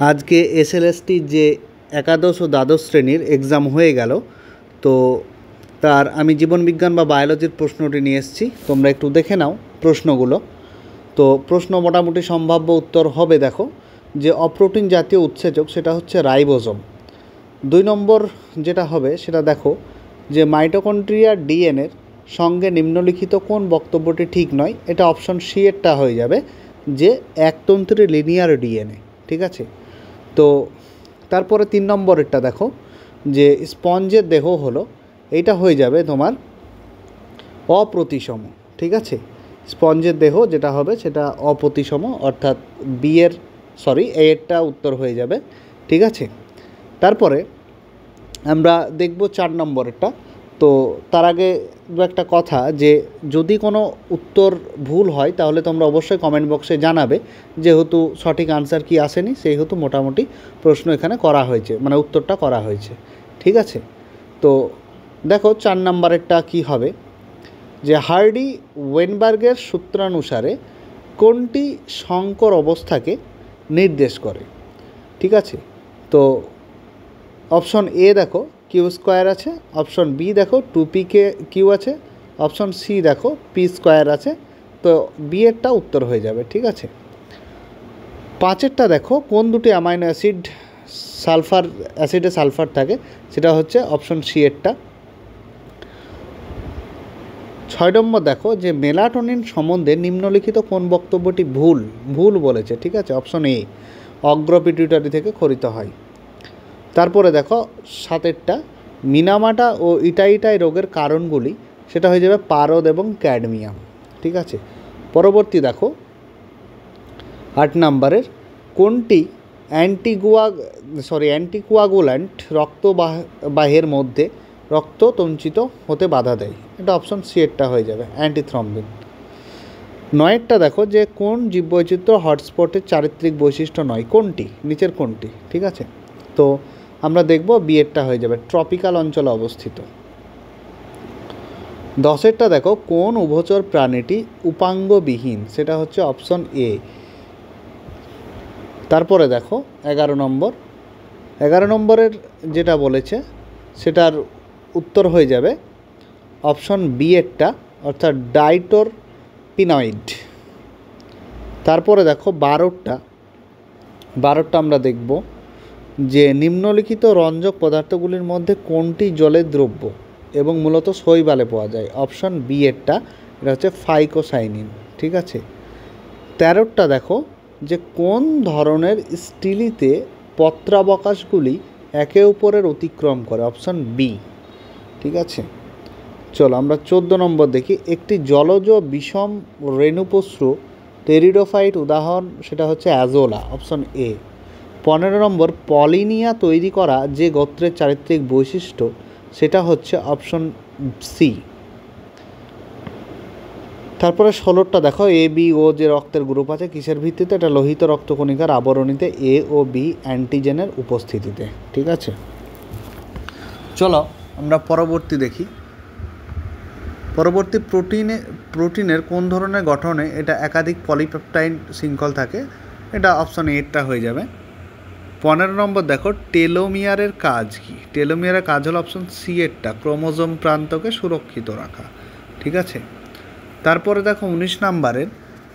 আজকে এসএলএসটির যে একাদশ ও দ্বাদশ শ্রেণীর এক্সাম হয়ে গেল, তো তার আমি জীবনবিজ্ঞান বা বায়োলজির প্রশ্নটি নিয়ে এসেছি। তোমরা একটু দেখে নাও প্রশ্নগুলো। তো প্রশ্ন মোটামুটি সম্ভাব্য উত্তর হবে, দেখো যে অপ্রোটিন জাতীয় উৎসেচক সেটা হচ্ছে রাইবোজোম। 2 নম্বর যেটা হবে সেটা দেখো যে মাইটোকন্ড্রিয়ার ডিএনএর সঙ্গে নিম্নলিখিত কোন বক্তব্যটি ঠিক নয়। এটা অপশন সি এরটা হয়ে যাবে, যে একতন্ত্রী লিনিয়ার ডিএনএ। ঠিক আছে, তো তারপরে 3 নম্বরেরটা দেখো যে স্পঞ্জের দেহ হলো, এইটা হয়ে যাবে তোমার অপ্রতিসম। ঠিক আছে, স্পঞ্জের দেহ যেটা হবে সেটা অপ্রতিসম, অর্থাৎ এরটা উত্তর হয়ে যাবে। ঠিক আছে, তারপরে আমরা দেখব 4 নম্বরেরটা। তো তার আগে দু একটা কথা, যে যদি কোনো উত্তর ভুল হয় তাহলে তোমরা অবশ্যই কমেন্ট বক্সে জানাবে, যেহেতু সঠিক আনসার কি আসেনি সেহেতু মোটামুটি প্রশ্ন এখানে করা হয়েছে, মানে উত্তরটা করা হয়েছে। ঠিক আছে, তো দেখো 4 নম্বরেরটা কি হবে, যে হার্ডি ওয়েনবার্গের সূত্রানুসারে কোনটি সংকর অবস্থাকে নির্দেশ করে। ঠিক আছে, তো অপশন এ দেখো কিউ স্কোয়ার আছে, অপশন বি দেখো 2pk কিউ আছে, অপশন সি দেখো পি স্কোয়ার আছে। তো বি এরটা উত্তর হয়ে যাবে। ঠিক আছে, 5এরটা দেখো কোন দুটি অ্যামাইনো অ্যাসিডে সালফার থাকে, সেটা হচ্ছে অপশন সি এরটা। 6 নম্বর দেখো যে মেলাটোনিন সম্বন্ধে নিম্নলিখিত কোন বক্তব্যটি ভুল বলেছে। ঠিক আছে, অপশন এ অগ্র পিটুইটারি থেকে খরিত হয়। তারপরে দেখো 7এরটা মিনামাটা ও ইটাইটাই রোগের কারণগুলি, সেটা হয়ে যাবে পারদ এবং ক্যাডমিয়াম। ঠিক আছে, পরবর্তী দেখো 8 নম্বরের কোনটি অ্যান্টিকোয়াগুল্যান্ট রক্তবাহের মধ্যে রক্ত তঞ্চিত হতে বাধা দেয়। এটা অপশন সি এরটা হয়ে যাবে, অ্যান্টিথ্রম্বিন। 9এরটা দেখো যে কোন জীববৈচিত্র্য হটস্পটের চারিত্রিক বৈশিষ্ট্য নয়, কোনটি নিচের কোনটি। ঠিক আছে, তো আমরা দেখব বি এরটা হয়ে যাবে, ট্রপিক্যাল অঞ্চলে অবস্থিত। 10এরটা দেখো কোন উভচর প্রাণীটি উপাঙ্গবিহীন, সেটা হচ্ছে অপশন এ। তারপরে দেখো 11 নম্বরের যেটা বলেছে সেটার উত্তর হয়ে যাবে অপশন বি এরটা, অর্থাৎ ডাইটোরপিনয়েড। তারপরে দেখো 12টা আমরা দেখব যে নিম্নলিখিত রঞ্জক পদার্থগুলির মধ্যে কোনটি জলের দ্রব্য এবং মূলত শৈবালে পাওয়া যায়। অপশন বি এরটা, এটা হচ্ছে ফাইকোসাইনিন। ঠিক আছে, 13টা দেখো যে কোন ধরনের স্টিলিতে পত্রাবকাশগুলি একে অপরের অতিক্রম করে। Option B. ঠিক আছে, চলো আমরা 14 নম্বর দেখি। একটি জলজ বিষম রেণুপশ্রু টেরিডোফাইট উদাহরণ, সেটা হচ্ছে অ্যাজোলা। Option A. 15 নম্বর পলিনিয়া তৈরি করা যে গোত্রের চারিত্রিক বৈশিষ্ট্য, সেটা হচ্ছে অপশন সি। তারপরে 16টা দেখো এ বি ও যে রক্তের গ্রুপ আছে কিসের ভিত্তিতে, এটা লোহিত রক্তকণিকার আবরণীতে এ ও বি অ্যান্টিজেনের উপস্থিতিতে। ঠিক আছে, চলো আমরা পরবর্তী দেখি। পরবর্তী প্রোটিনের কোন ধরনের গঠনে এটা একাধিক পলিপেপটাইড শৃঙ্খল থাকে, এটা অপশন এরটা হয়ে যাবে। 15 নম্বর দেখো টেলোমিয়ারের কাজ কি। টেলোমিয়ারের কাজ হলো অপশন সি এরটা, ক্রোমোজোম প্রান্তকে সুরক্ষিত রাখা। ঠিক আছে, তারপরে দেখো 19 নম্বরের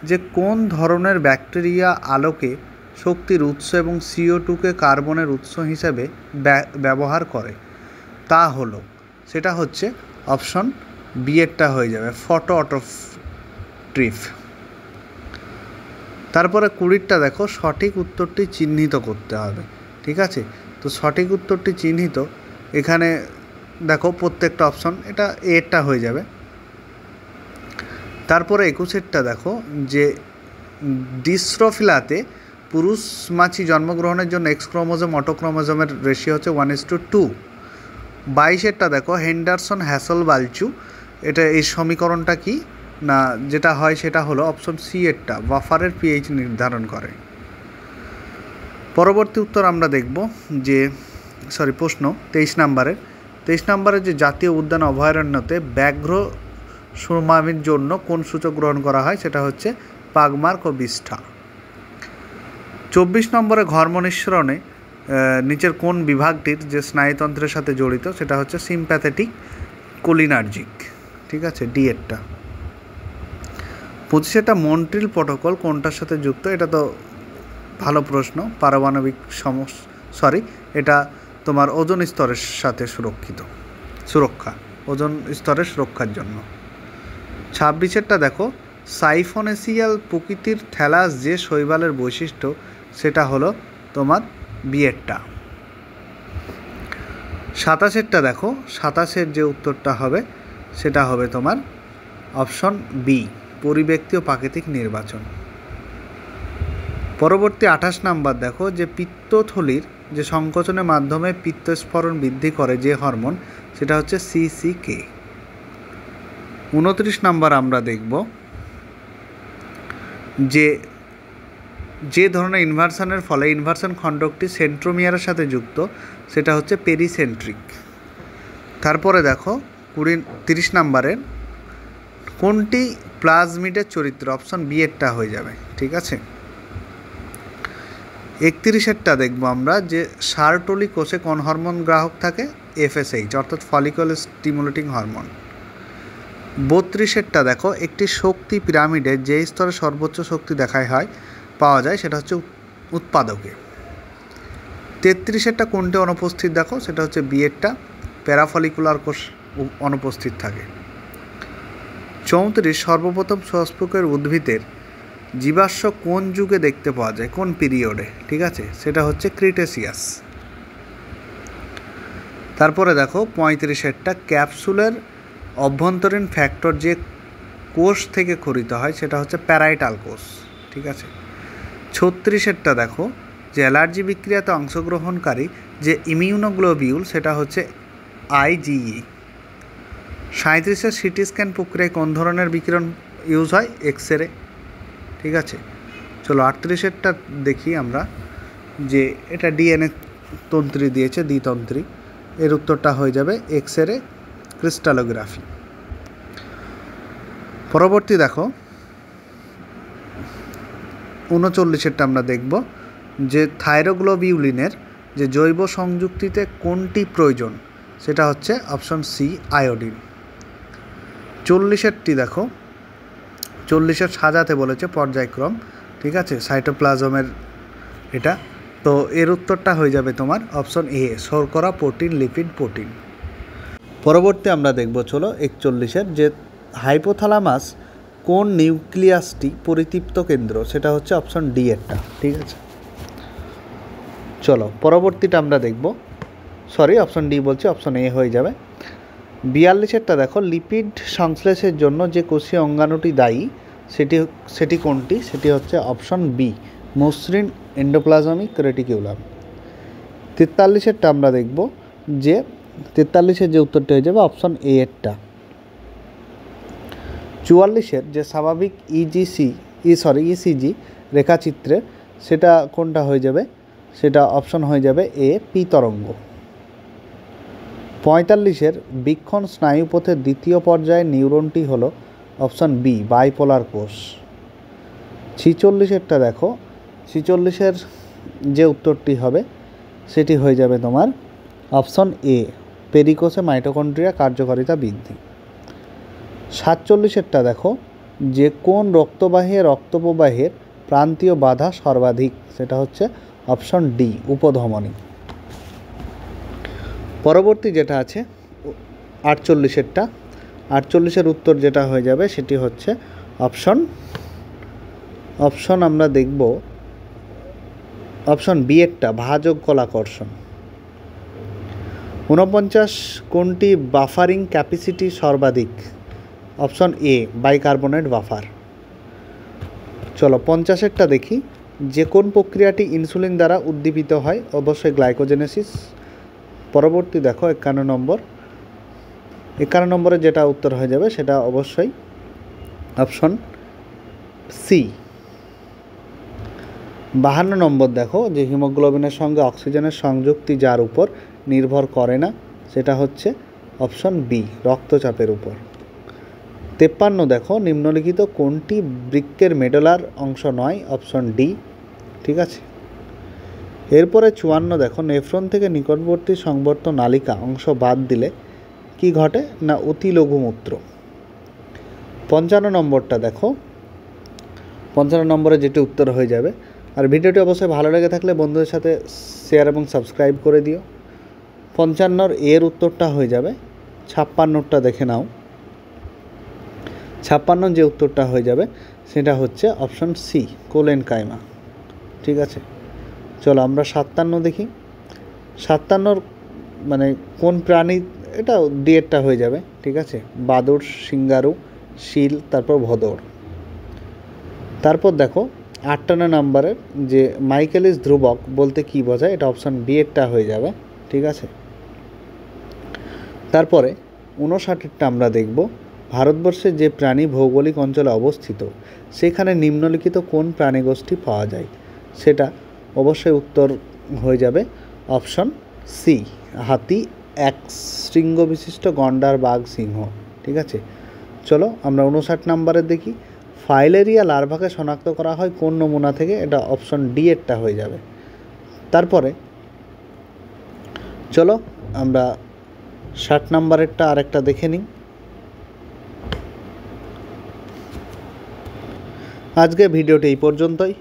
যে কোন ধরনের ব্যাকটেরিয়া আলোকে শক্তির উৎস এবং CO2কে কার্বনের উৎস হিসেবে ব্যবহার করে, তা হলো, সেটা হচ্ছে অপশন বি এরটা হয়ে যাবে, ফটো অটোট্রিফ। তারপরে 20টা দেখো সঠিক উত্তরটি চিহ্নিত করতে হবে। ঠিক আছে, তো সঠিক উত্তরটি চিহ্নিত এখানে দেখো প্রত্যেকটা অপশন, এটা এরটা হয়ে যাবে। তারপরে 21এরটা দেখো যে ডিস্ট্রোফিলাতে পুরুষ মাছি জন্মগ্রহণের জন্য এক্স ক্রোমোজোম অটোক্রোমোজোমের রেশিও হচ্ছে 1:2। 22এরটা দেখো হেন্ডারসন হ্যাসেল-বালচু, এটা এই সমীকরণটা কি না, যেটা হয় সেটা হলো অপশন সি এরটা, বাফারের পিএইচ নির্ধারণ করে। পরবর্তী উত্তর আমরা দেখব যে প্রশ্ন 23 নম্বরের যে জাতীয় উদ্যান অভয়ারণ্যতে ব্যাঘ্র সুরমামির জন্য কোন সূচক গ্রহণ করা হয়, সেটা হচ্ছে পাগমার্ক ও বিষ্ঠা। 24 নম্বরে ঘর্ম নিঃসরণে নিচের কোন বিভাগটির যে স্নায়ুতন্ত্রের সাথে জড়িত সেটা হচ্ছে সিম্প্যাথেটিক কোলিনার্জিক, ঠিক আছে, ডিএটটা। 25 মন্ট্রিল প্রোটোকল কোনটার সাথে যুক্ত? এটা তো ভালো প্রশ্ন, পারমাণবিক এটা তোমার ওজোন স্তরের সাথে সুরক্ষা, ওজোন স্তরের সুরক্ষার জন্য। 26 দেখো, সাইফোনেসিয়াল প্রকৃতির থ্যালাস যে শৈবালের বৈশিষ্ট্য সেটা হলো তোমার বিয়েরটা। 27 দেখো, 27 যে উত্তরটা হবে সেটা হবে তোমার অপশন বি, পরিব্যক্তি ও প্রাকৃতিক নির্বাচন। পরবর্তী 28 নাম্বার দেখো, যে পিত্তথলির যে সংকোচনের মাধ্যমে পিত্তস্ফরণ বৃদ্ধি করে যে হরমোন সেটা হচ্ছে সিসিকে। 29 নাম্বার আমরা দেখব যে ধরনের ইনভার্সনের ফলে ইনভার্সন খণ্ডকটি সেন্ট্রোমিয়ারের সাথে যুক্ত সেটা হচ্ছে পেরিসেন্ট্রিক। তারপরে দেখো 30 নাম্বারের কোনটি প্লাজমিডের চরিত্র? অপশন বি এরটা হয়ে যাবে, ঠিক আছে। 31 দেখব আমরা, যে সার্টোলি কোষে কোন হরমোন গ্রাহক থাকে? এফএসএইচ অর্থাৎ ফলিকল স্টিমুলেটিং হরমোন। 32 দেখো, একটি শক্তি পিরামিডে যে স্তরে সর্বোচ্চ শক্তি পাওয়া যায় সেটা হচ্ছে উৎপাদকে। 33 কোনটি অনুপস্থিত? দেখো সেটা হচ্ছে বিয়েরটা, প্যারাফলিকুলার কোষ অনুপস্থিত থাকে। 34 সর্বপ্রথম সস্পকের উদ্ভিদের জীবাশ্ম কোন যুগে দেখতে পাওয়া যায়, কোন পিরিয়ডে? ঠিক আছে, সেটা হচ্ছে ক্রিটেসিয়াস। তারপরে দেখো 35 ক্যাপসুলের অভ্যন্তরীণ ফ্যাক্টর যে কোষ থেকে খরিত হয় সেটা হচ্ছে প্যারাইটাল কোষ, ঠিক আছে। 36 দেখো, যে অ্যালার্জি বিক্রিয়াতে অংশগ্রহণকারী যে ইমিউনোগ্লোবিউল সেটা হচ্ছে আইজিই। 37 সিটি স্ক্যান প্রক্রিয়ায় কোন ধরনের বিকিরণ ইউজ হয়? এক্স রে, ঠিক আছে। চলো 38 দেখি আমরা, যে এটা ডিএনএ তন্ত্রী দিয়েছে, দ্বিতন্ত্রী, এর উত্তরটা হয়ে যাবে এক্স-রে ক্রিস্টালোগ্রাফি। পরবর্তী দেখো 39 আমরা দেখব, যে থাইরোগ্লোবিউলিনের যে জৈব সংযুক্তিতে কোনটি প্রয়োজন সেটা হচ্ছে অপশন সি, আয়োডিন। 40 দেখো, 40 সাজাতে বলেছে পর্যায়ক্রম, ঠিক আছে, সাইটোপ্লাজমের এটা, তো এর উত্তরটা হয়ে যাবে তোমার অপশন এ, শর্করা, প্রোটিন, লিপিড, প্রোটিন। পরবর্তী আমরা দেখব, চলো 41 যে হাইপোথ্যালামাস কোন নিউক্লিয়াসটি পরিতৃপ্ত কেন্দ্র সেটা হচ্ছে অপশন ডি এরটা, ঠিক আছে। চলো পরবর্তীটা আমরা দেখব, অপশন ডি বলছি, অপশন এ হয়ে যাবে। 42 দেখো, লিপিড সংশ্লেষের জন্য যে কোষীয় অঙ্গাণুটি দায়ী সেটি কোনটি? সেটি হচ্ছে অপশন বি, মসৃণ এন্ডোপ্লাজমিক রেটিকুলাম। 43 আমরা দেখব, যে 43 যে উত্তরটা হয়ে যাবে অপশন এ এরটা। 44 যে স্বাভাবিক ইসিজি রেখাচিত্রে সেটা কোনটা হয়ে যাবে? সেটা অপশন হয়ে যাবে এ, পি তরঙ্গ। 45 বীক্ষণ স্নায়ুপথের দ্বিতীয় পর্যায়ের নিউরনটি হলো অপশন বি, বাইপোলার কোষ। 46 দেখো, 46 যে উত্তরটি হবে সেটি হয়ে যাবে তোমার অপশন এ, পেরিকোষে মাইটোকন্ড্রিয়া কার্যকারিতা বৃদ্ধি। 47 দেখো, যে কোন রক্তবাহী রক্তপ্রবাহের প্রান্তীয় বাধা সর্বাধিক সেটা হচ্ছে অপশন ডি, উপধমনী। পরবর্তী যেটা আছে 48 উত্তর যেটা হয়ে যাবে সেটি হচ্ছে অপশন আমরা দেখব অপশন বি এরটা, ভাজক কলাকর্ষণ। 49 কোনটি বাফারিং ক্যাপাসিটি সর্বাধিক? Option A, bicarbonate buffer. চলো 50 দেখি, যে কোন প্রক্রিয়াটি ইনসুলিন দ্বারা উদ্দীপিত হয়? অবশ্যই গ্লাইকোজেনেসিস। পরবর্তী দেখো 51 নম্বরে যেটা উত্তর হয়ে যাবে সেটা অবশ্যই অপশন সি। 52 নম্বর দেখো, যে হিমোগ্লোবিনের সঙ্গে অক্সিজেনের সংযুক্তি যার উপর নির্ভর করে না সেটা হচ্ছে অপশন বি, রক্তচাপের উপর। 53 দেখো, নিম্নলিখিত কোনটি বৃক্কের মেডুলার অংশ নয়? অপশন ডি, ঠিক আছে। এরপরে 54 দেখো, নেফ্রন থেকে নিকটবর্তী সংবর্ত নালিকা অংশ বাদ দিলে কি ঘটে না অতি লঘুমূত্র। 55 নম্বরটা দেখো, 55 নম্বরে যেটি উত্তর হয়ে যাবে। আর ভিডিওটি অবশ্যই ভালো লেগে থাকলে বন্ধুদের সাথে শেয়ার এবং সাবস্ক্রাইব করে দিও। 55 এর উত্তরটা হয়ে যাবে 56টা দেখে নাও। 56 যে উত্তরটা হয়ে যাবে সেটা হচ্ছে অপশন সি, কোলেন কাইমা। ঠিক আছে, চলো আমরা 57 দেখি। 57 মানে কোন প্রাণী, এটা ডিএরটা হয়ে যাবে। ঠিক আছে, বাদুড়, সিঙ্গারু, শিল, তারপর ভদর। তারপর দেখো 58 নম্বরের যে মাইকেলিস ধ্রুবক বলতে কি বোঝায়, এটা অপশন বি এরটা হয়ে যাবে। ঠিক আছে, তারপরে 59টা আমরা দেখব, ভারতবর্ষে যে প্রাণী ভৌগোলিক অঞ্চলে অবস্থিত সেখানে নিম্নলিখিত কোন প্রাণীগোষ্ঠী পাওয়া যায়, সেটা অবশ্যই উত্তর হয়ে যাবে অপশন সি, হাতি, এক শৃঙ্গ বিশিষ্ট গন্ডার, বাঘ, সিংহ। ঠিক আছে, চলো আমরা 59 নম্বরের দেখি, ফাইলেরিয়া লার্ভাকে শনাক্ত করা হয় কোন নমুনা থেকে, এটা অপশন ডি এরটা হয়ে যাবে। তারপরে চলো আমরা 60 নম্বরেরটা আরেকটা দেখে নিই। আজকে ভিডিওটি এই পর্যন্তই।